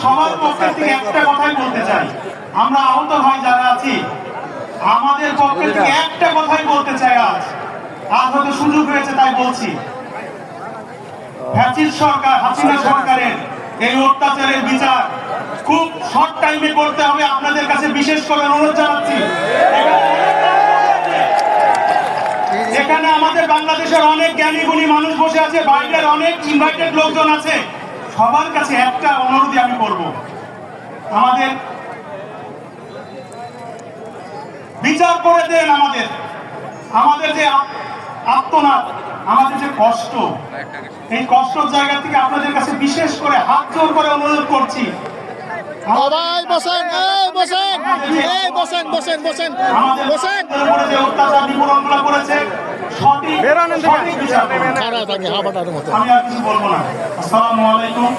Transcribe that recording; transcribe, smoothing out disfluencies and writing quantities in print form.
সবার পক্ষের থেকে একটা কথাই বলতে চাই, আমরা আহত ভাই যারা আছি আমাদের পক্ষে থেকে একটা কথাই বলতে চাই। আজ হয়তো সুযোগ হয়েছে তাই বলছি, ফ্যাসিস্ট সরকার হাসিনা সরকারের এই অত্যাচারের বিচার খুব শর্ট টাইমে করতে হবে। আপনাদের কাছে বিশেষ করে অনুরোধ জানাচ্ছি, এখানে আমাদের বাংলাদেশের অনেক জ্ঞানী গুণী মানুষ বসে আছে, বাইরের অনেক ইনভাইটেড লোকজন আছে, সবার কাছে একটা অনুরোধই আমি করব, আমাদের বিচার করে দেন। আমাদের যে আত্মনাদ, আমাদের যে কষ্ট, এই কষ্টের জায়গা থেকে আপনাদের কাছে বিশেষ করে হাত জোর করে অনুরোধ করছি, অত্যাচার নিপীড়নগুলো করেছে সঠিক বিচার। আমি আর কিছু বলবো না। আসসালামু আলাইকুম।